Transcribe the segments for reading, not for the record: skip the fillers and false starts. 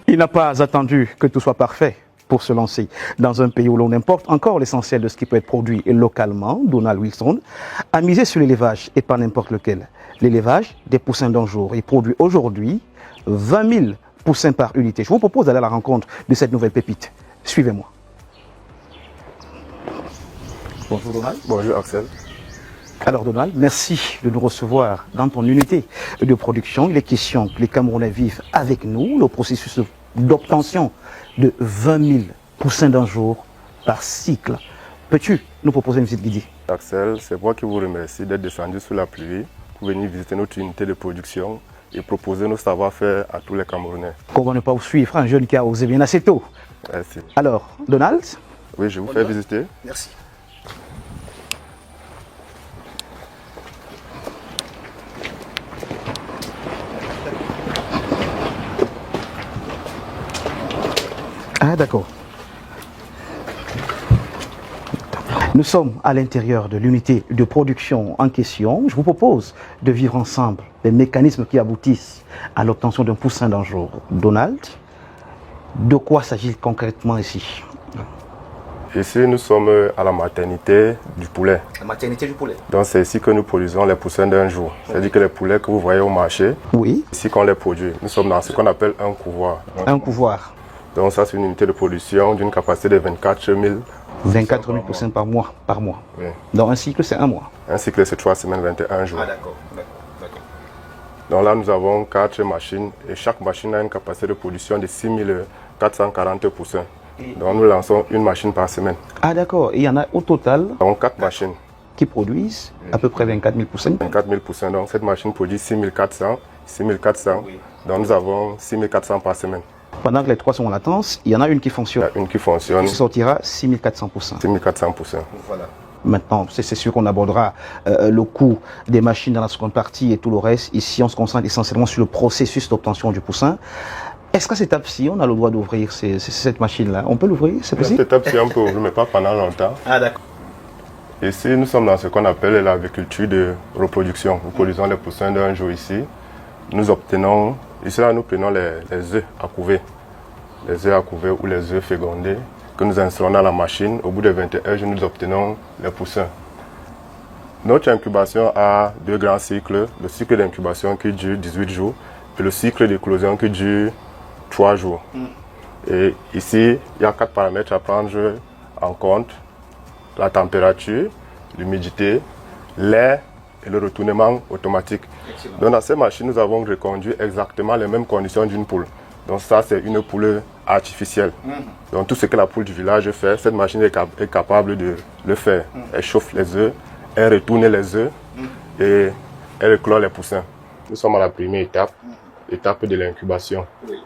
Il n'a pas attendu que tout soit parfait pour se lancer dans un pays où l'on importe encore l'essentiel de ce qui peut être produit localement. Donald Wilson a misé sur l'élevage et pas n'importe lequel. L'élevage des poussins d'un jour. Il produit aujourd'hui 20 000 poussins par unité. Je vous propose d'aller à la rencontre de cette nouvelle pépite. Suivez-moi. Bonjour Donald. Bonjour Axel. Alors Donald, merci de nous recevoir dans ton unité de production. Il est question que les Camerounais vivent avec nous le processus d'obtention de 20 000 poussins d'un jour par cycle. Peux-tu nous proposer une visite guidée? Axel, c'est moi qui vous remercie d'être descendu sous la pluie pour venir visiter notre unité de production et proposer nos savoir-faire à tous les Camerounais. Comment ne pas vous suivre, un jeune qui a osé bien assez tôt? Merci. Alors, Donald? Oui, je vous fais visiter. Merci. Ah d'accord. Nous sommes à l'intérieur de l'unité de production en question. Je vous propose de vivre ensemble les mécanismes qui aboutissent à l'obtention d'un poussin d'un jour. Donald, de quoi s'agit-il concrètement ici? Ici, nous sommes à la maternité du poulet. La maternité du poulet. Donc c'est ici que nous produisons les poussins d'un jour. C'est-à-dire que les poulets que vous voyez au marché, oui, ici qu'on les produit. Nous sommes dans ce qu'on appelle un couvoir. Un couvoir. Donc ça, c'est une unité de production d'une capacité de 24 000. 24 000 poussins par mois. Oui. Donc un cycle, c'est un mois. Un cycle, c'est 3 semaines, 21 jours. Ah d'accord. Donc là, nous avons 4 machines et chaque machine a une capacité de production de 6 440 poussins. Donc nous lançons une machine par semaine. Ah d'accord. Et il y en a au total Nous avons 4 machines. Qui produisent à peu près 24 000 poussins. 24 000 poussins. Donc cette machine produit 6 400. Oui. Donc nous avons 6 400 par semaine. Pendant que les 3 sont en latence, il y en a une qui fonctionne. Il y a une qui fonctionne. Qui sortira 6 400 poussins. 6 400 poussins. Voilà. Maintenant, c'est sûr qu'on abordera le coût des machines dans la seconde partie et tout le reste. Ici, on se concentre essentiellement sur le processus d'obtention du poussin. Est-ce qu'à cette étape-ci, on a le droit d'ouvrir cette machine-là? On peut l'ouvrir, c'est possible? Cette étape-ci, on peut ouvrir, mais pas pendant longtemps. Ah d'accord. Ici, nous sommes dans ce qu'on appelle l'agriculture de reproduction. Nous produisons les poussins d'un jour ici. Nous obtenons, ici là, nous prenons les œufs à couver. Les œufs à couver ou les œufs fécondés que nous installons dans la machine. Au bout de 21 jours, nous obtenons les poussins. Notre incubation a 2 grands cycles. Le cycle d'incubation qui dure 18 jours et le cycle d'éclosion qui dure 3 jours. Et ici, il y a 4 paramètres à prendre en compte. La température, l'humidité, l'air et le retournement automatique. Excellent. Donc dans ces machines, nous avons reconduit exactement les mêmes conditions d'une poule. Donc ça, c'est une poule artificielle. Donc tout ce que la poule du village fait, cette machine est capable de le faire. Elle chauffe les œufs, elle retourne les œufs et elle éclore les poussins. Nous sommes à la première étape, étape de l'incubation. Oui.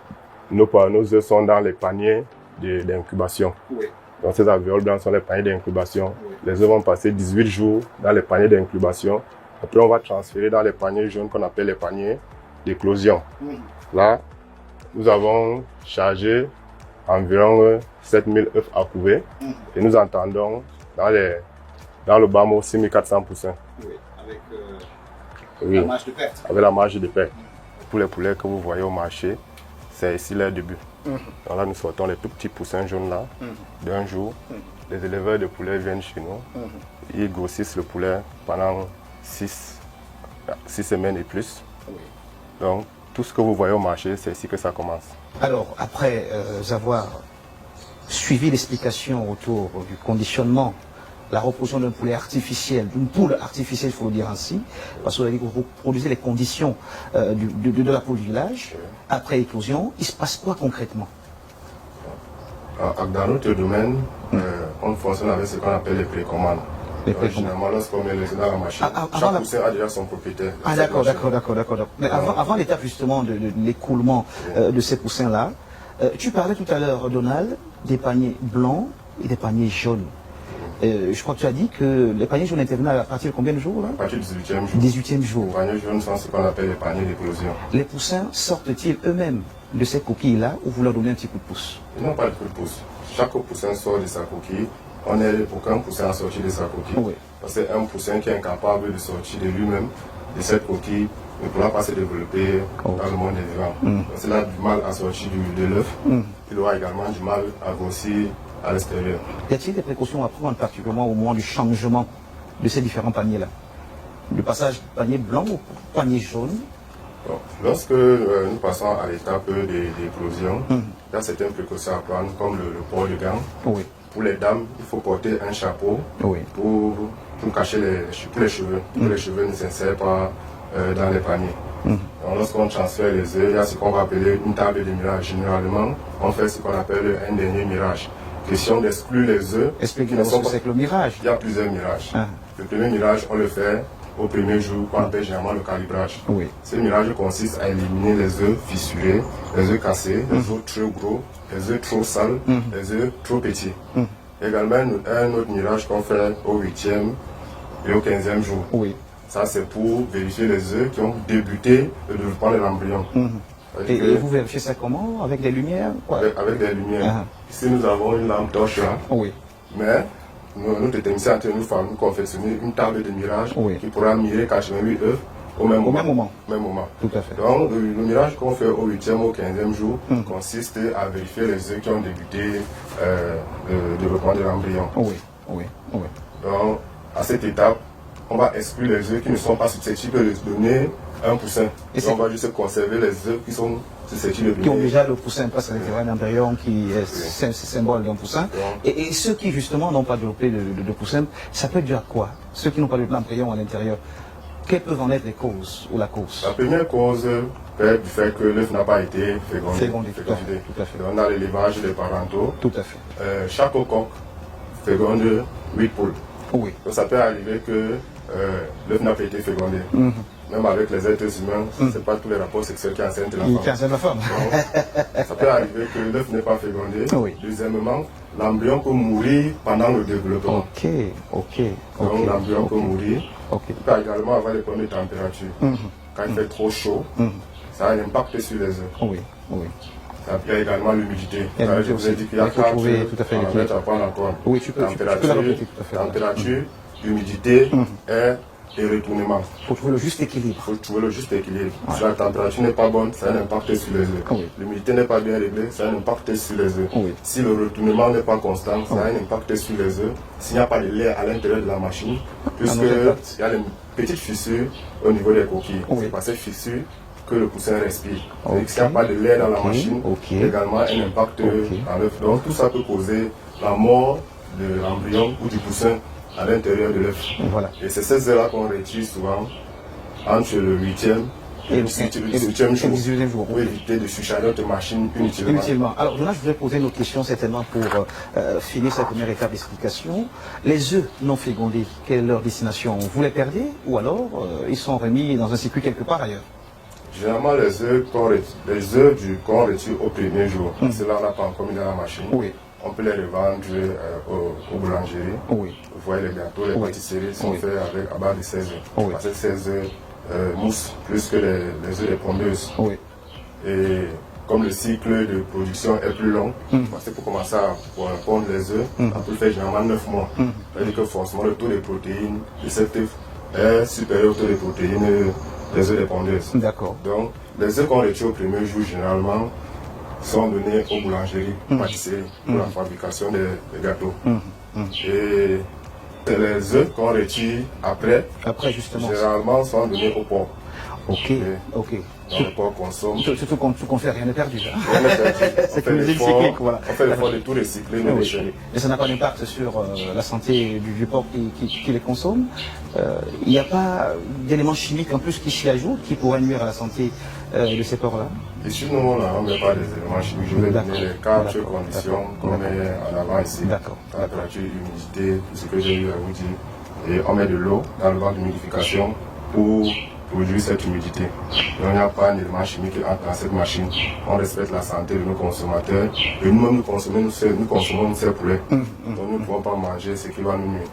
Nos œufs sont dans les paniers d'incubation. Oui. Donc ces alvéoles blancs sont les paniers d'incubation. Oui. Les œufs vont passer 18 jours dans les paniers d'incubation. Après, on va transférer dans les paniers jaunes qu'on appelle les paniers d'éclosion. Là, nous avons chargé environ 7000 œufs à couver et nous entendons dans le bas mot 6400 poussins. Oui, avec la marge de perte. Avec la marge de perte. Pour les poulets que vous voyez au marché, c'est ici leur début. Donc là, nous sortons les tout petits poussins jaunes là, d'un jour. Les éleveurs de poulets viennent chez nous. Ils grossissent le poulet pendant 6 semaines et plus. Donc, tout ce que vous voyez au marché, c'est ici que ça commence. Alors, après avoir suivi l'explication autour du conditionnement, la reproduction d'un poulet artificiel, d'une poule artificielle, il faut le dire ainsi, parce que vous produisez les conditions de la poule du village, après éclosion, il se passe quoi concrètement? Dans notre domaine, on fonctionne avec ce qu'on appelle les précommandes. Généralement, lorsqu'on met les œufs dans la machine, chaque poussin a déjà son propriétaire. Ah d'accord. Mais avant l'étape justement de l'écoulement de ces poussins-là, tu parlais tout à l'heure, Donald, des paniers blancs et des paniers jaunes. Je crois que tu as dit que les paniers jaunes interviennent à partir de combien de jours là? À partir du 18e jour. 18e jour. Les paniers jaunes sont ce qu'on appelle les paniers d'éclosion. Les poussins sortent-ils eux-mêmes de ces coquilles-là ou vous leur donnez un petit coup de pouce? Ils n'ont pas de coup de pouce. Chaque poussin sort de sa coquille. On est pour qu'un poussin à sortir de sa coquille. Oui. Parce qu'un poussin qui est incapable de sortir de lui-même, de cette coquille, ne pourra pas se développer dans le monde des vivants. Parce qu'il a du mal à sortir de l'œuf. Il aura également du mal à grossir à l'extérieur. Y a-t-il des précautions à prendre, particulièrement au moment du changement de ces différents paniers-là? Le passage du panier blanc au panier jaune? Bon, lorsque nous passons à l'étape d'éclosion, il y a certaines précautions à prendre, comme le port de gants. Oui. Pour les dames, il faut porter un chapeau Oui. pour cacher les cheveux. Que les cheveux ne s'insèrent pas dans les paniers. Donc, lorsqu'on transfère les œufs, il y a ce qu'on va appeler une table de mirage. Généralement, on fait ce qu'on appelle un dernier mirage. Question d'exclure les œufs. Expliquez-nous ce que c'est que le mirage. Il y a plusieurs mirages. Ah. Le premier mirage, on le fait au premier jour, qu'on appelle généralement le calibrage. Oui. Ce mirage consiste à éliminer les œufs fissurés, les œufs cassés, les œufs trop gros, les œufs trop sales, les œufs trop petits. Également, un autre mirage qu'on fait au 8e et au 15e jour. Oui. Ça, c'est pour vérifier les œufs qui ont débuté le développement de l'embryon. Et vous vérifiez ça comment? Avec des lumières? Avec des lumières. Ah. Ici, nous avons une lampe torche là. Oui. Mais notre technicien est en train de nous confectionner une table de mirage Oui. qui pourra mirer 88 œufs au même moment. Tout à fait. Donc, le mirage qu'on fait au 8e, au 15e jour consiste à vérifier les œufs qui ont débuté le développement de l'embryon. Oui. Oui. Oui. Donc, à cette étape, on va exclure les œufs qui ne sont pas susceptibles de donner un poussin. Et on va juste conserver les œufs qui sont susceptibles de donner. Qui ont déjà le poussin parce à l'intérieur d'un embryon qui est symbole d'un poussin. Et ceux qui justement n'ont pas développé de poussin, ça peut dire quoi? Ceux qui n'ont pas de l'embryon à l'intérieur, quelles peuvent en être les causes ou la cause? La première cause peut être du fait que l'œuf n'a pas été fécondé. Tout à fait. Donc, on a l'élevage des parentaux. Tout à fait. Chaque coq féconde 8 poules. Oui. Donc ça peut arriver que l'œuf n'a pas été fécondé. Même avec les êtres humains, ce n'est pas tous les rapports sexuels qui enceintent la femme. Qui enceintent la femme. Donc, ça peut arriver que l'œuf n'est pas fécondé. Oui. Deuxièmement, l'embryon peut mourir pendant le développement. Ok. Donc l'embryon peut mourir. Il peut également avoir des problèmes de température. Quand il fait trop chaud, ça a un impact sur les œufs. Oui. Il y a également l'humidité. Je vous ai dit qu'il y a Il faut 4 trouver tout à fait l'équilibre. à prendre en compte. Oui, tu peux la répéter tout à fait. Température, humidité et retournement. Il faut trouver le juste équilibre. Il faut trouver le juste équilibre. Si la température n'est pas bonne, ça a un impact sur les œufs. Oui. L'humidité n'est pas bien réglée, ça a un impact sur les œufs. Oui. Si le retournement n'est pas constant, ça a un impact sur les œufs. S'il n'y a pas de lait à l'intérieur de la machine, puisqu'il y a des petites fissures au niveau des coquilles. Oui. C'est par ces fissures que le poussin respire. S'il n'y a pas de lait dans la machine, également un impact dans l'œuf. Donc tout ça peut causer la mort de l'embryon ou du poussin à l'intérieur de l'œuf. Voilà. Et c'est ces œufs-là qu'on retire souvent entre le 8e et le 18e jour pour éviter de surcharger notre machine inutilement. Alors Jonas, je voudrais poser une autre question certainement pour finir cette première étape d'explication. Les œufs non fécondés, quelle est leur destination? Vous les perdez ou alors ils sont remis dans un circuit quelque part ailleurs? Généralement, les œufs qu'on retire au premier jour, cela on n'a pas encore mis dans la machine. Oui. On peut les revendre aux boulangeries. Oui. Vous voyez les gâteaux, les pâtisseries sont faits à base de 16 œufs. Parce que 16 œufs moussent plus que les œufs des pondeuses. Oui. Et comme le cycle de production est plus long, parce que pour commencer à pondre les œufs, ça peut faire généralement 9 mois. C'est-à-dire que forcément le taux de protéines de cet œuf est supérieur au taux de protéines des œufs des pondeuses. D'accord. Donc les œufs qu'on retire au premier jour généralement sont donnés aux boulangeries, pâtisseries pour la fabrication des gâteaux. Et les œufs qu'on retire après justement, généralement sont donnés au porc. Ok. Donc le porc consomme. Surtout qu'on ne fait rien de perdu. Rien de perdu. C'est une musique cyclique, voilà. On fait l'effort de tout recycler, nos déchets. Mais ça n'a pas d'impact sur la santé du porc qui les consomme. Il n'y a pas d'éléments chimiques en plus qui s'y ajoutent qui pourraient nuire à la santé de ces porcs-là? Ici, nous, on ne met pas des éléments chimiques. Je vais donner les 4 conditions qu'on met en avant ici. Température, humidité, tout ce que j'ai eu à vous dire. Et on met de l'eau dans le banc d'humidification pour produire cette humidité. Donc il n'y a pas un élément chimique qui entre dans cette machine. On respecte la santé de nos consommateurs. Et nous-mêmes, nous consommons nos serres poulets. Donc nous ne pouvons pas manger ce qui va nous nuire.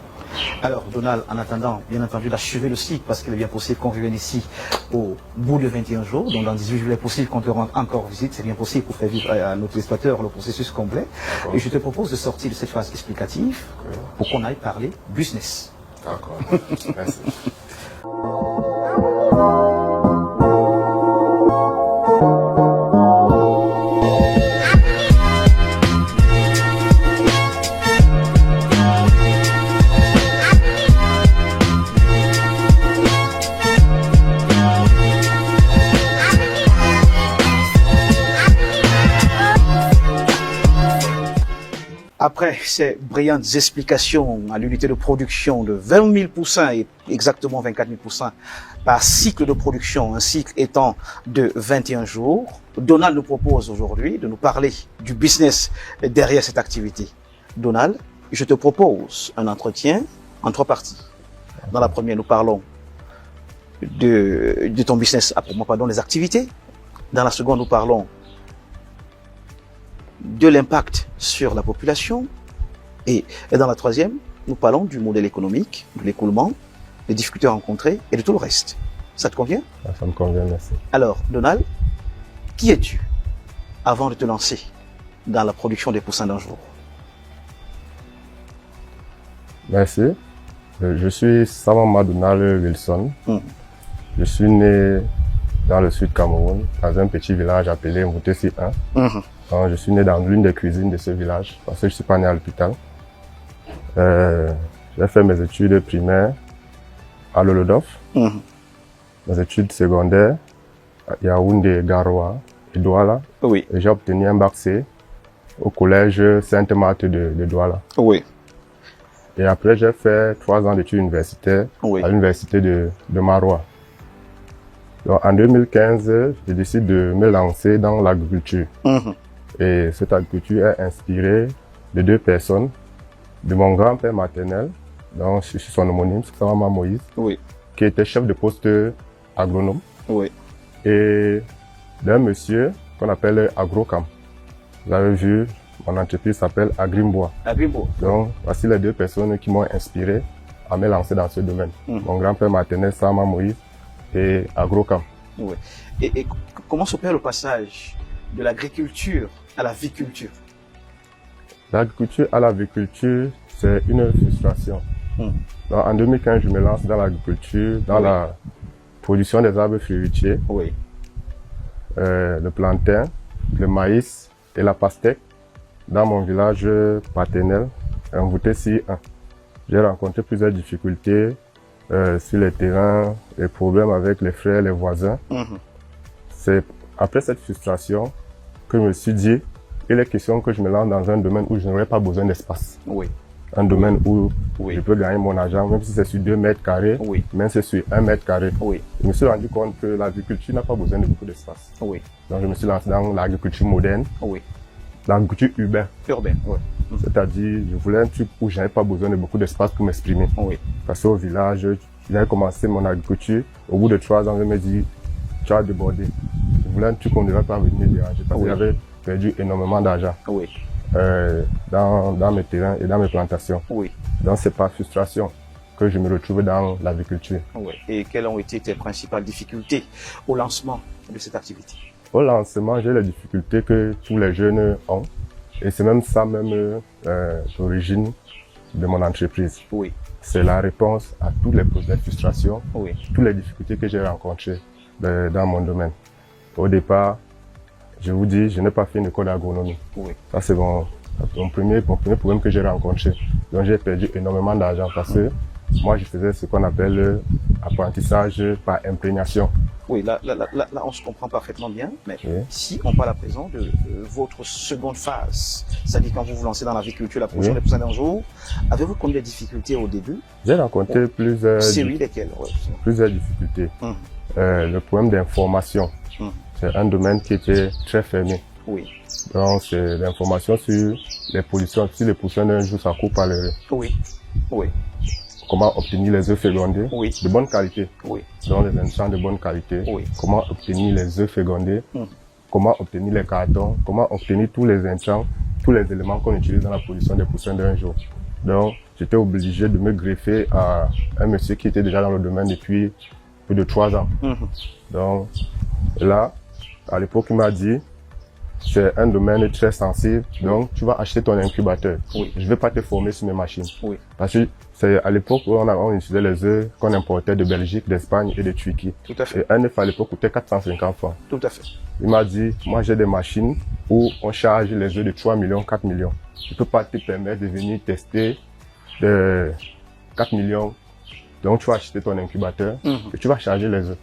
Alors, Donald, en attendant, bien entendu, d'achever le cycle, parce qu'il est bien possible qu'on revienne ici au bout de 21 jours, donc dans 18 jours, il est possible qu'on te rende encore visite, c'est bien possible pour faire vivre à nos téléspectateurs le processus complet. Et je te propose de sortir de cette phase explicative pour qu'on aille parler business. D'accord, merci. Après ces brillantes explications à l'unité de production de 20 000% et exactement 24 000% par cycle de production, un cycle étant de 21 jours, Donald nous propose aujourd'hui de nous parler du business derrière cette activité. Donald, je te propose un entretien en 3 parties. Dans la première, nous parlons de ton business, les activités. Dans la seconde, nous parlons de l'impact sur la population. Et dans la troisième, nous parlons du modèle économique, de l'écoulement, des difficultés rencontrées et de tout le reste. Ça te convient? Ça me convient, merci. Alors, Donald, qui es-tu avant de te lancer dans la production des poussins d'un jour? Merci. Je suis Samama Donald Wilson. Je suis né dans le sud Cameroun, dans un petit village appelé Moutessi 1. Donc, je suis né dans l'une des cuisines de ce village, parce que je ne suis pas né à l'hôpital. J'ai fait mes études primaires à Lolodof, mes études secondaires à Yaoundé, Garoua et Douala. Oui. Et j'ai obtenu un bac C au collège Sainte-Marthe de Douala. Oui. Et après, j'ai fait 3 ans d'études universitaires à l'université de Maroua. Donc, en 2015, je décide de me lancer dans l'agriculture. Et cette agriculture est inspirée de 2 personnes, de mon grand-père maternel, donc je suis son homonyme, c'est Samama Moïse, qui était chef de poste agronome, et d'un monsieur qu'on appelle Agrocam. Vous avez vu, mon entreprise s'appelle Agrimbois. Donc, voici les 2 personnes qui m'ont inspiré à me lancer dans ce domaine. Mon grand-père maternel, Samama Moïse, et Agrocam. Et comment s'opère le passage de l'agriculture à la viculture? L'agriculture à la viculture, c'est une frustration. Donc, en 2015, je me lance dans l'agriculture, dans la production des arbres fruitiers, le plantain, le maïs et la pastèque dans mon village paternel, Moutessi 1. J'ai rencontré plusieurs difficultés sur le terrain, les problèmes avec les frères, les voisins. C'est après cette frustration que je me suis dit, il est question que je me lance dans un domaine où je n'aurai pas besoin d'espace. Un domaine où je peux gagner mon argent, même si c'est sur 2 mètres carrés, même si c'est sur 1 mètre carré. Je me suis rendu compte que l'agriculture n'a pas besoin de beaucoup d'espace. Donc je me suis lancé dans l'agriculture moderne, l'agriculture urbaine. C'est-à-dire, je voulais un truc où je n'avais pas besoin de beaucoup d'espace pour m'exprimer. Parce qu'au village, j'avais commencé mon agriculture, au bout de 3 ans, je me dis, tu as débordé. Je voulais un truc qu'on ne devait pas venir déranger parce que j'avais perdu énormément d'argent dans mes terrains et dans mes plantations. Donc c'est par frustration que je me retrouve dans l'agriculture. Et quelles ont été tes principales difficultés au lancement de cette activité? Au lancement, j'ai les difficultés que tous les jeunes ont. Et c'est même ça l'origine de mon entreprise. C'est la réponse à toutes les frustrations, toutes les difficultés que j'ai rencontrées dans mon domaine. Au départ, je vous dis, je n'ai pas fait une école d'agronomie. Ça, c'est mon premier problème que j'ai rencontré. Donc, j'ai perdu énormément d'argent parce que moi, je faisais ce qu'on appelle apprentissage par imprégnation. Là, on se comprend parfaitement bien, mais si on parle à présent de votre seconde phase, c'est-à-dire quand vous vous lancez dans l'agriculture, la production des poussins d'un jour, avez-vous connu des difficultés au début? J'ai rencontré plusieurs difficultés. Le problème d'information. C'est un domaine qui était très fermé. Donc, c'est l'information sur les pollutions. Si les poussins d'un jour, ça coupe par le... comment obtenir les œufs fécondés Oui. de bonne qualité, Oui. donc les intrants de bonne qualité, Oui. comment obtenir les œufs fécondés, comment obtenir les cartons, comment obtenir tous les intrants, tous les éléments qu'on utilise dans la production des poussins d'un jour. Donc, j'étais obligé de me greffer à un monsieur qui était déjà dans le domaine depuis plus de 3 ans. Donc, là, à l'époque, il m'a dit, c'est un domaine très sensible, donc tu vas acheter ton incubateur. Oui. Je vais pas te former sur mes machines. Oui. Parce que c'est à l'époque où on utilisait les œufs qu'on importait de Belgique, d'Espagne et de Turquie. Tout à fait. Et un œuf à l'époque coûtait 450 francs. Tout à fait. Il m'a dit, moi j'ai des machines où on charge les œufs de 3 millions, 4 millions. Je peux pas te permettre de venir tester de 4 millions. Donc tu vas acheter ton incubateur et tu vas charger les œufs.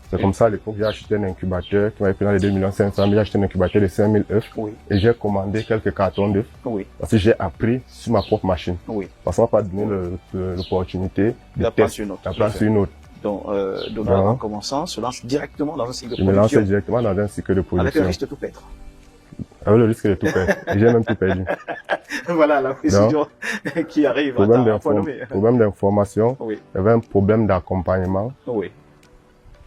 C'est comme ça, à l'époque, j'ai acheté un incubateur qui m'avait pris dans les 2 500 000. J'ai acheté un incubateur de 5000 œufs. Oui. Et j'ai commandé quelques cartons d'œufs. Oui. Parce que j'ai appris sur ma propre machine. Oui. Parce qu'on m'a pas donné l'opportunité de D'apprendre sur une autre. d'apprendre sur une autre. Donc, Donald, en commençant, se lance directement dans un cycle de Je me lançais production. directement dans un cycle de Avec le production. risque de tout perdre. Avec le risque de tout perdre. Et j'ai même tout perdu. Voilà la précision qui arrive à Problème d'information. Oui. Il y avait un problème d'accompagnement. Oui.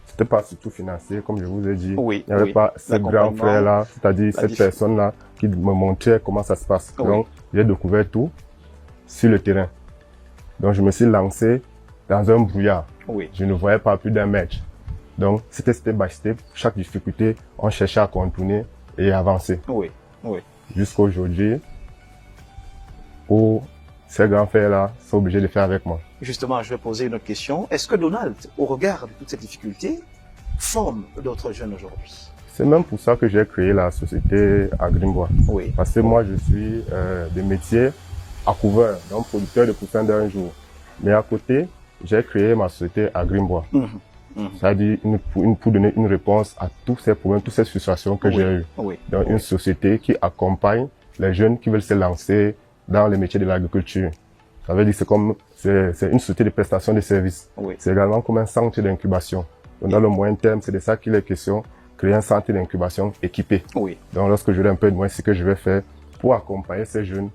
C'était pas surtout financier, comme je vous ai dit. Oui, Il n'y avait oui. pas ce grand frère-là, c'est-à-dire cette personne-là qui me montrait comment ça se passe. Oui. Donc, j'ai découvert tout sur le terrain. Donc, je me suis lancé dans un brouillard. Oui. Je ne voyais pas plus d'un mètre. Donc, c'était step by step. Chaque difficulté, on cherchait à contourner et avancer. Oui. Oui. Jusqu'à aujourd'hui, où ces grands frères-là sont obligés de faire avec moi. Justement, je vais poser une autre question. Est-ce que Donald, au regard de toutes ces difficultés, forme d'autres jeunes aujourd'hui? C'est même pour ça que j'ai créé la société Agrimbois. Oui. Parce que moi, je suis de métier accouveur, donc producteur de poussins d'un jour. Mais à côté, j'ai créé ma société Agrimbois. C'est-à-dire pour donner une réponse à tous ces problèmes, toutes ces frustrations que j'ai eues. Oui. Donc une société qui accompagne les jeunes qui veulent se lancer dans les métiers de l'agriculture. Ça veut dire que c'est une société de prestation de services. Oui. C'est également comme un centre d'incubation. Donc dans le moyen terme, c'est de ça qu'il est question, créer un centre d'incubation équipé. Oui. Donc lorsque j'aurai un peu de moins, c'est ce que je vais faire pour accompagner ces jeunes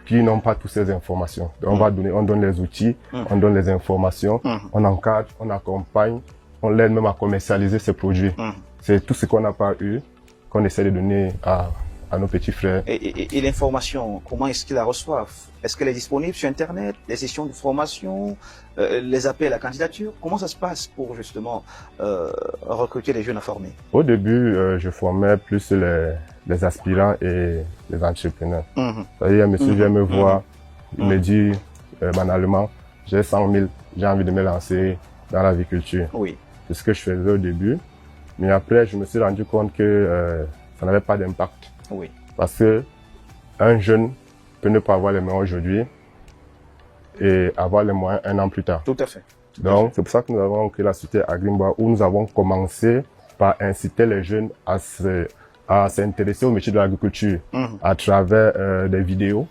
qui n'ont pas toutes ces informations. Donc on donne les outils, on donne les informations, on encadre, on accompagne, on l'aide même à commercialiser ces produits. C'est tout ce qu'on n'a pas eu, qu'on essaie de donner à nos petits frères. Et l'information, comment est-ce qu'ils la reçoivent? Est-ce qu'elle est disponible sur Internet? Les sessions de formation, les appels à candidature? Comment ça se passe pour justement recruter les jeunes à former? Au début, je formais plus les aspirants et les entrepreneurs. C'est-à-dire, un monsieur vient me voir, il me dit banalement, j'ai 100 000, j'ai envie de me lancer dans l'agriculture. Oui. C'est ce que je faisais au début. Mais après, je me suis rendu compte que ça n'avait pas d'impact. Oui. Parce que un jeune peut ne pas avoir les moyens aujourd'hui et avoir les moyens un an plus tard. Tout à fait. Donc, c'est pour ça que nous avons créé la société Agrimbois où nous avons commencé par inciter les jeunes à s'intéresser au métier de l'agriculture à travers des vidéos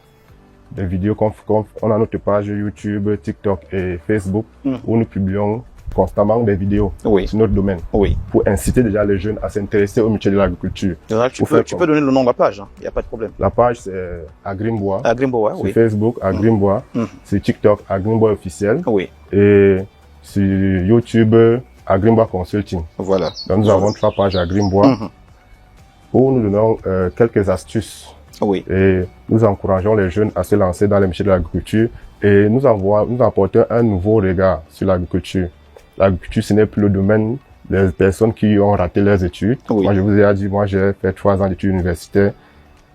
qu'on a notre page YouTube, TikTok et Facebook où nous publions constamment des vidéos sur notre domaine pour inciter déjà les jeunes à s'intéresser au métier de l'agriculture. Tu peux donner le nom de la page, il n'y a pas de problème. La page c'est Agrimbois. Agrimbois, sur Facebook, Agrimbois. Sur TikTok, Agrimbois officiel. Oui. Et sur YouTube, Agrimbois Consulting. Voilà. Donc nous avons 3 pages Agrimbois où nous donnons quelques astuces. Oui. Et nous encourageons les jeunes à se lancer dans les métiers de l'agriculture et nous apportons un nouveau regard sur l'agriculture. L'agriculture, ce n'est plus le domaine des personnes qui ont raté leurs études. Oui. Moi, je vous ai dit, moi, j'ai fait 3 ans d'études universitaires.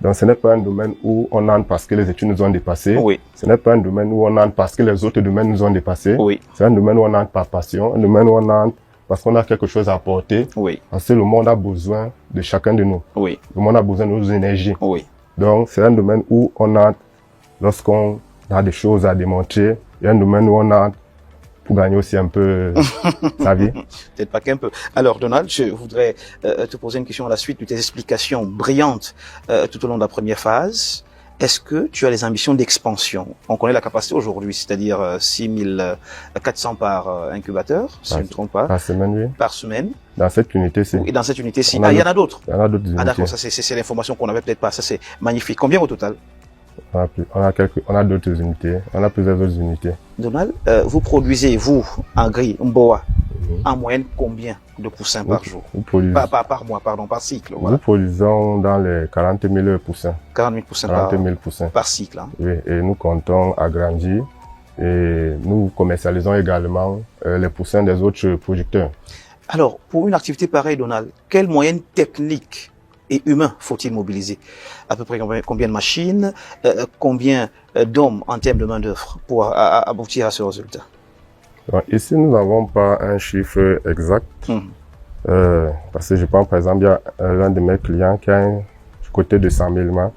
Donc, ce n'est pas un domaine où on entre parce que les études nous ont dépassés. Oui. Ce n'est pas un domaine où on entre parce que les autres domaines nous ont dépassés. Oui. C'est un domaine où on entre par passion, un domaine où on entre parce qu'on a quelque chose à apporter. Oui. Parce que le monde a besoin de chacun de nous. Oui. Le monde a besoin de nos énergies. Oui. Donc, c'est un domaine où on entre lorsqu'on a des choses à démontrer. Il y a un domaine où on entre pour gagner aussi un peu sa vie. Peut-être pas qu'un peu. Alors, Donald, je voudrais te poser une question à la suite de tes explications brillantes tout au long de la première phase. Est-ce que tu as les ambitions d'expansion? On connaît la capacité aujourd'hui, c'est-à-dire 6400 par incubateur, si je ne me trompe pas. Par semaine, oui. Par semaine. Dans cette unité-ci. Oui, dans cette unité-ci. Ah, il y en a d'autres? Il y en a d'autres unités. Ah, d'accord, ça c'est l'information qu'on n'avait peut-être pas. Ça c'est magnifique. Combien au total? On a d'autres unités, on a plusieurs autres unités. Donald, vous produisez, vous, en gris, Mboa, en moyenne combien de poussins par jour? Par mois, pardon, par cycle. Voilà. Nous produisons dans les 40 000 poussins. 40 000 poussins, 40 000 poussins par cycle. Hein. Oui, et nous comptons agrandir et nous commercialisons également les poussins des autres producteurs. Alors, pour une activité pareille, Donald, quels moyens techniques et humains faut-il mobiliser? À peu près combien de machines, combien d'hommes en termes de main-d'œuvre pour aboutir à ce résultat? Donc, ici, nous n'avons pas un chiffre exact. Parce que je pense, par exemple, il y a l'un de mes clients qui a un côté de 100 000 mâts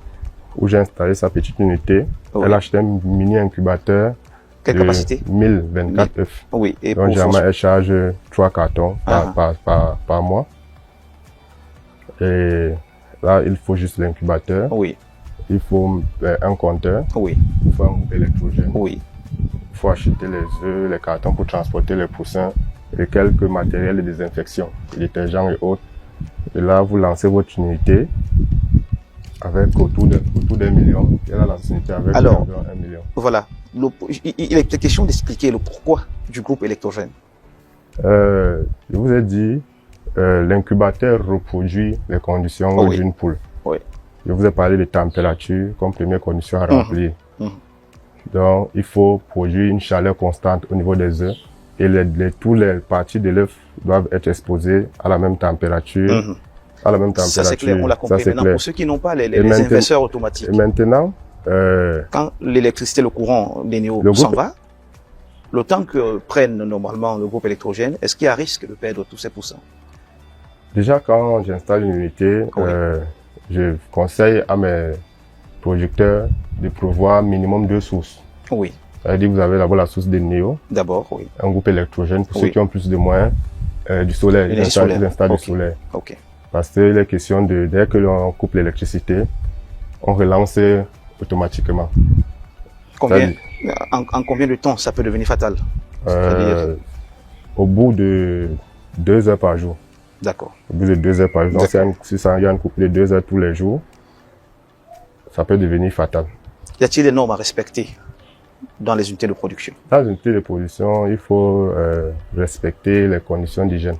où j'ai installé sa petite unité. Oui. Elle a acheté un mini incubateur. Quelle capacité? 1024 œufs. Oui. Et donc, généralement, elle charge 3 cartons par mois. Et là, il faut juste l'incubateur. Oui. Il faut un compteur. Oui. Il faut un groupe électrogène. Oui. Il faut acheter les œufs, les cartons pour transporter les poussins et quelques matériels de désinfection, détergents et autres. Et là, vous lancez votre unité avec autour d'un million. Et là, l'unité avec environ 1 million. Voilà. Il est peut-être question d'expliquer le pourquoi du groupe électrogène. Je vous ai dit, l'incubateur reproduit les conditions d'une poule. Oui. Je vous ai parlé de température comme première condition à remplir. Donc, il faut produire une chaleur constante au niveau des œufs et toutes les parties de l'œuf doivent être exposées à la même température. À la même température. Ça c'est clair, on l'a compris. Maintenant, pour ceux qui n'ont pas les inverseurs automatiques. Et maintenant, quand l'électricité, le courant des néos s'en va, le temps que prenne normalement le groupe électrogène, est-ce qu'il y a risque de perdre tous ces poussins? Déjà, quand j'installe une unité, je conseille à mes producteurs de prévoir minimum 2 sources. Oui. C'est-à-dire que vous avez d'abord la source des néos. D'abord, oui. Un groupe électrogène pour ceux qui ont plus de moyens, du solaire. Ils installent du solaire. Ok. Parce que les questions dès que l'on coupe l'électricité, on relance automatiquement. En combien de temps ça peut devenir fatal? Au bout de 2 heures par jour. D'accord. Au bout de 2 heures par jour. Donc, si il y a une coupe de 2 heures tous les jours, ça peut devenir fatal. Y a-t-il des normes à respecter dans les unités de production? Dans les unités de production, il faut respecter les conditions d'hygiène.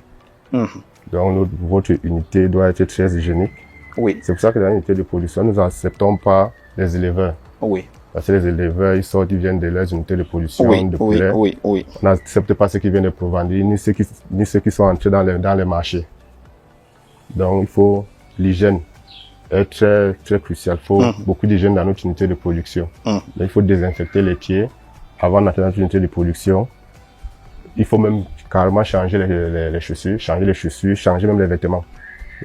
Donc, votre unité doit être très hygiénique. Oui. C'est pour ça que dans l'unité de production, nous n'acceptons pas les éleveurs. Oui. Parce que les éleveurs, ils sortent, ils viennent de leurs unités de production, de poulet. Oui. On n'accepte pas ceux qui viennent de Provendie, ni ceux qui sont entrés dans les marchés. Donc, il faut l'hygiène est très crucial. Il faut beaucoup d'hygiène dans notre unité de production. Il faut désinfecter les pieds avant d'entrer dans notre unité de production. Il faut même carrément changer les chaussures, changer même les vêtements.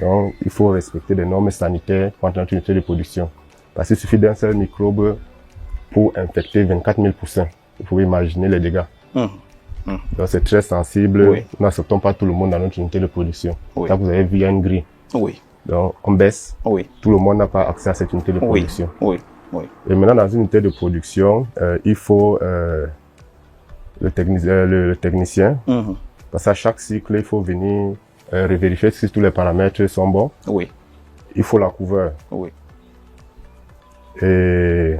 Donc, il faut respecter les normes sanitaires pour entrer dans notre unité de production. Parce qu'il suffit d'un seul microbe pour infecter 24 000 poussins. Vous pouvez imaginer les dégâts. Donc, c'est très sensible. Oui. Nous n'acceptons pas tout le monde dans notre unité de production. Oui. Là, vous avez vu, il y a une grille. Oui. Donc, on baisse. Oui. Tout le monde n'a pas accès à cette unité de production. Oui. Et maintenant, dans une unité de production, il faut le technicien. Parce qu'à chaque cycle, il faut venir revérifier si tous les paramètres sont bons. Oui. Il faut la couveuse. Oui. Et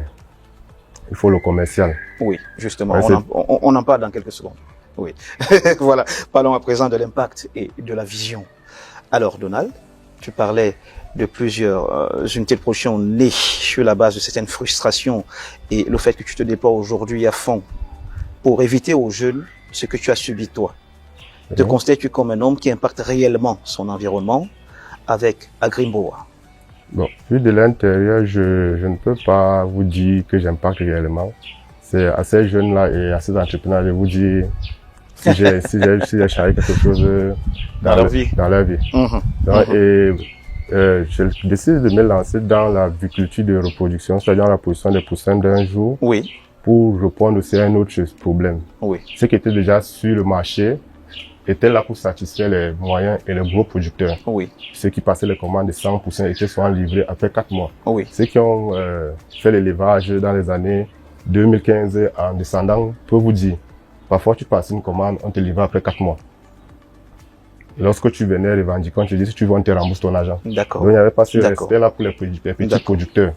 il faut le commercial. Oui, justement, on en parle dans quelques secondes. Oui. Voilà, parlons à présent de l'impact et de la vision. Alors, Donald, tu parlais de plusieurs unités de production nées sur la base de certaines frustrations et le fait que tu te déploies aujourd'hui à fond pour éviter aux jeunes ce que tu as subi toi. Te considères-tu comme un homme qui impacte réellement son environnement avec Agrimboa? Bon, vu de l'intérieur, je ne peux pas vous dire que j'impacte réellement. C'est à ces jeunes-là et à ces entrepreneurs de vous dire si j'ai chargé quelque chose dans leur vie. Donc, je décide de me lancer dans l'aviculture de reproduction, c'est-à-dire la production des poussins d'un jour. Oui. Pour répondre aussi à un autre problème. Oui. Ceux qui étaient déjà sur le marché étaient là pour satisfaire les moyens et les gros producteurs. Oui. Ceux qui passaient les commandes de 100 poussins étaient souvent livrés après 4 mois. Oui. Ceux qui ont fait l'élevage dans les années 2015 en descendant peuvent vous dire, parfois tu passes une commande, on te livre après 4 mois. Lorsque tu venais revendiquer, on te dit si tu veux, on te rembourse ton argent. D'accord. Donc il n'y avait pas ce respect là pour les petits producteurs.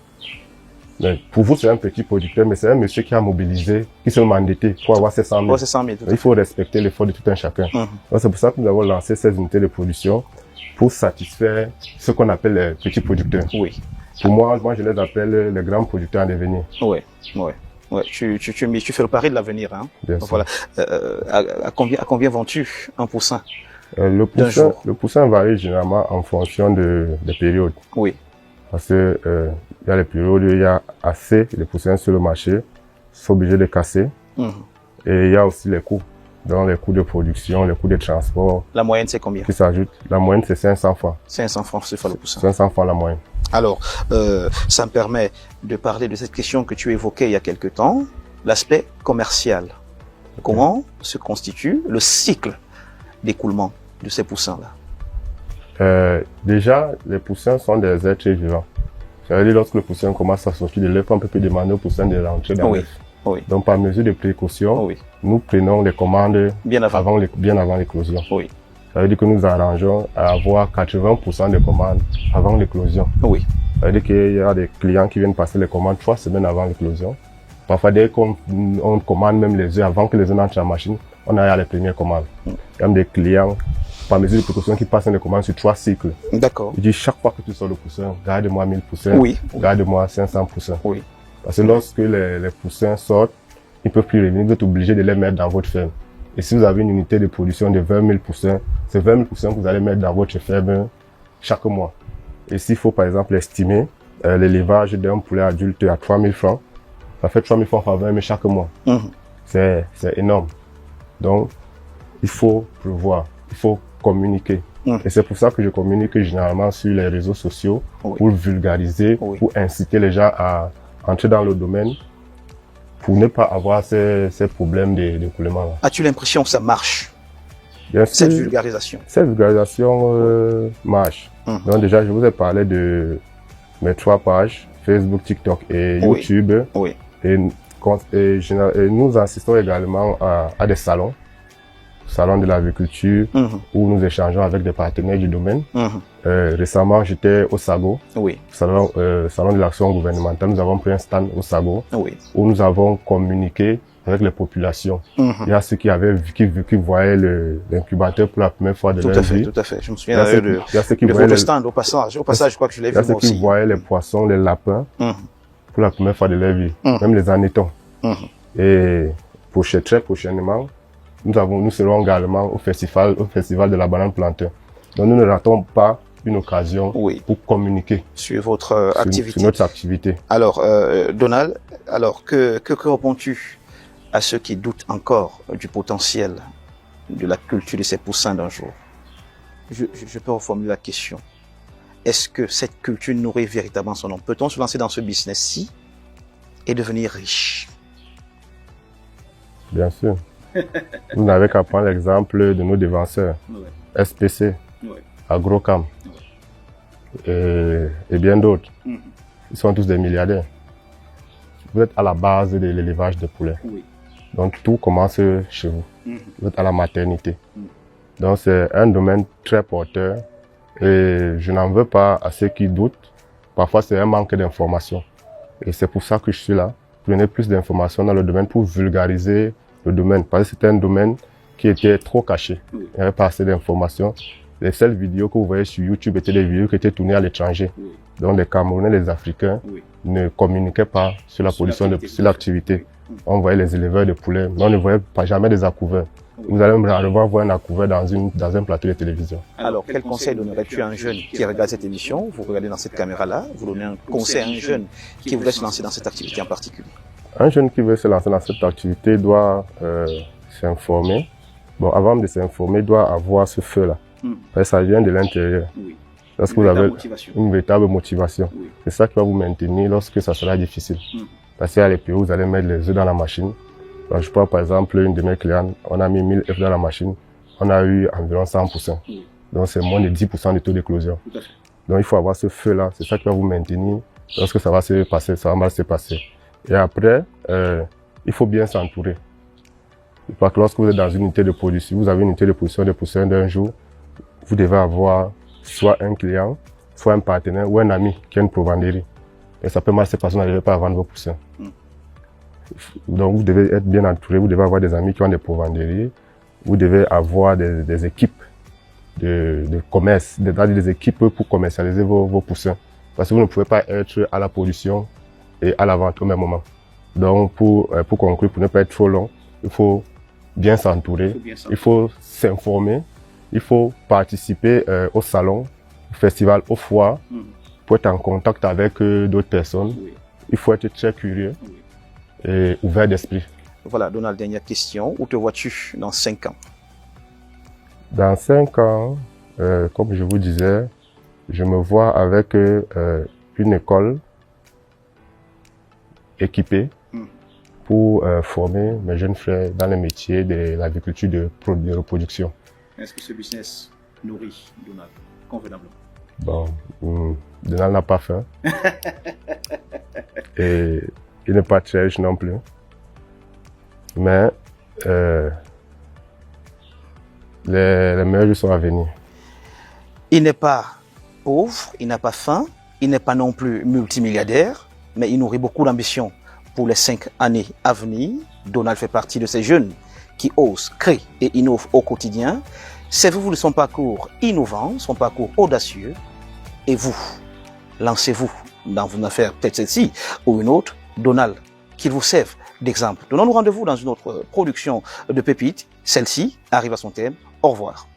Mais pour vous, c'est un petit producteur, mais c'est un monsieur qui a mobilisé, qui s'est endetté pour avoir ces 100 000. Oh, c'est 100 000. Il faut respecter l'effort de tout un chacun. Donc, c'est pour ça que nous avons lancé ces unités de production pour satisfaire ce qu'on appelle les petits producteurs. Oui. Pour moi, je les appelle les grands producteurs en devenir. Oui, oui. Ouais, tu fais le pari de l'avenir, hein. Bien Donc, sûr. voilà. À combien vends-tu un poussin? Le poussin varie généralement en fonction des périodes. Oui. Parce que il y a les périodes où il y a assez de poussins sur le marché, ils sont obligés de casser. Et il y a aussi les coûts. Donc les coûts de production, les coûts de transport. La moyenne, c'est combien? Qui s'ajoute. La moyenne, c'est 500 francs. 500 francs, c'est le poussin. 500 francs la moyenne. Alors, ça me permet de parler de cette question que tu évoquais il y a quelque temps, l'aspect commercial. Comment se constitue le cycle d'écoulement de ces poussins-là? Déjà, les poussins sont des êtres vivants. Ça veut dire lorsque le poussin commence à sortir de l'œuf, on peut demander au poussin de rentrer dans l'œuf. Oui. Donc, par mesure de précaution, Oui. nous prenons les commandes Bien avant l'éclosion. Oui. Ça veut dire que nous arrangeons à avoir 80% de commandes avant l'éclosion. Oui. Ça veut dire qu'il y a des clients qui viennent passer les commandes 3 semaines avant l'éclosion. Parfois, dès qu'on commande même les œufs avant que les œufs entrent dans la machine, on a les premières commandes. Il y a des clients, par mesure de précaution, qui passent les commandes sur 3 cycles. D'accord. Ils disent chaque fois que tu sors le poussin, garde-moi 1000 poussins, Oui. garde-moi 500 poussins. Oui. Parce que lorsque les poussins sortent, ils ne peuvent plus revenir, vous êtes obligé de les mettre dans votre ferme. Et si vous avez une unité de production de 20 000 poussins, c'est 20 000 poussins que vous allez mettre dans votre ferme chaque mois. Et s'il faut par exemple estimer l'élevage d'un poulet adulte à 3 000 francs, ça fait 3 000 francs par 20 000 chaque mois. C'est énorme. Donc, il faut prévoir, il faut communiquer. Et c'est pour ça que je communique généralement sur les réseaux sociaux pour vulgariser, pour inciter les gens à entrer dans le domaine pour ne pas avoir ces problèmes d'écoulement. As-tu l'impression que ça marche, bien sûr, cette vulgarisation? Cette vulgarisation marche. Donc déjà, je vous ai parlé de mes 3 pages, Facebook, TikTok et YouTube. Oui. Et nous assistons également à des salons de l'agriculture, où nous échangeons avec des partenaires du domaine. Récemment, j'étais au SAGO, salon de l'action gouvernementale. Nous avons pris un stand au SAGO, où nous avons communiqué avec les populations. Il y a ceux qui voyaient l'incubateur pour la première fois de leur vie. Tout à fait. Je me souviens de votre stand au passage, je crois que je l'ai vu moi aussi. Il y a ceux qui voyaient les poissons, les lapins, pour la première fois de leur vie, même les annétons. Et très prochainement, nous serons également au festival de la banane plantain. Donc nous ne ratons pas une occasion pour communiquer sur votre activité. Sur notre activité. Alors, Donald, que réponds-tu à ceux qui doutent encore du potentiel de la culture de ces poussins d'un jour? Je peux reformuler la question. Est-ce que cette culture nourrit véritablement son nom? Peut-on se lancer dans ce business-ci et devenir riche? Bien sûr. Vous n'avez qu'à prendre l'exemple de nos devanceurs, SPC, Agrocam et bien d'autres. Ils sont tous des milliardaires. Vous êtes à la base de l'élevage de poulets. Donc tout commence chez vous. Vous êtes à la maternité. Donc c'est un domaine très porteur et je n'en veux pas à ceux qui doutent. Parfois c'est un manque d'information. Et c'est pour ça que je suis là. Pour donner plus d'informations dans le domaine, pour vulgariser le domaine. Parce que c'était un domaine qui était trop caché. Il n'y avait pas assez d'informations. Les seules vidéos que vous voyez sur YouTube étaient des vidéos qui étaient tournées à l'étranger. Donc les Camerounais, les Africains ne communiquaient pas sur la production, sur l'activité. On voyait les éleveurs de poulets, mais on ne voyait pas jamais des accouverts. Vous allez rarement voir un accouvert dans un plateau de télévision. Alors, quel conseil donnerais-tu à un jeune qui regarde cette émission? Vous regardez dans cette caméra-là, vous donnez un conseil à un jeune qui voudrait se lancer dans cette activité en particulier? Un jeune qui veut se lancer dans cette activité doit s'informer. Bon, avant de s'informer, il doit avoir ce feu-là. Parce que ça vient de l'intérieur. Lorsque vous avez une véritable motivation. C'est ça qui va vous maintenir lorsque ça sera difficile. Parce qu'il y a les périodes où vous allez mettre les œufs dans la machine. Donc, je prends par exemple une de mes clientes, on a mis 1000 œufs dans la machine, on a eu environ 100%. Donc c'est moins de 10% de taux d'éclosion. Donc il faut avoir ce feu-là, c'est ça qui va vous maintenir lorsque ça va se passer, ça va mal se passer. Et après, il faut bien s'entourer. Parce que lorsque vous êtes dans une unité de production, vous avez une unité de production de poussins d'un jour, vous devez avoir soit un client, soit un partenaire ou un ami qui a une provenderie. Et ça peut mal se passer, vous n'arrivez pas à vendre vos poussins. Donc vous devez être bien entouré, vous devez avoir des amis qui ont des pourvenderies, vous devez avoir des équipes de commerce, des équipes pour commercialiser vos poussins. Parce que vous ne pouvez pas être à la production et à la vente au même moment. Donc pour conclure, pour ne pas être trop long, il faut bien s'entourer, il faut s'informer, il faut participer au salon, au festival, aux foires, pour être en contact avec d'autres personnes. Il faut être très curieux et ouvert d'esprit. Voilà, Donald, dernière question. Où te vois-tu dans 5 ans? Dans 5 ans, comme je vous disais, je me vois avec une école équipée pour former mes jeunes frères dans le métier de l'agriculture de reproduction. Est-ce que ce business nourrit Donald convenablement? Bon, Donald n'a pas faim. Et il n'est pas très riche non plus. Mais les meilleurs jours sont à venir. Il n'est pas pauvre, il n'a pas faim, il n'est pas non plus multimilliardaire, mais il nourrit beaucoup d'ambition pour les 5 années à venir. Donald fait partie de ces jeunes qui osent, créent et innovent au quotidien. Servez-vous de son parcours innovant, son parcours audacieux, et vous, lancez-vous dans une affaire, peut-être celle-ci ou une autre. Donald, qu'il vous serve d'exemple. Donnons-nous rendez-vous dans une autre production de Pépites. Celle-ci arrive à son terme. Au revoir.